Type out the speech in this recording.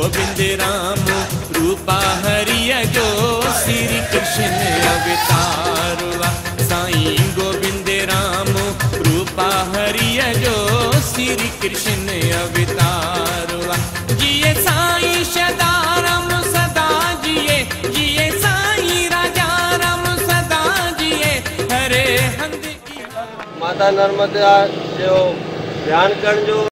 गोविंद राम रूपा हरिय जो श्री कृष्ण अवतार हुआ। साईं गोविंद राम रूपा हरिय जो श्री कृष्ण अवतार हुआ। जिये साईं सदा राम सदा जिये, जिये साईं राजा राम सदा जिये, हरे हंद। माता नर्मदा जो ध्यान करण जो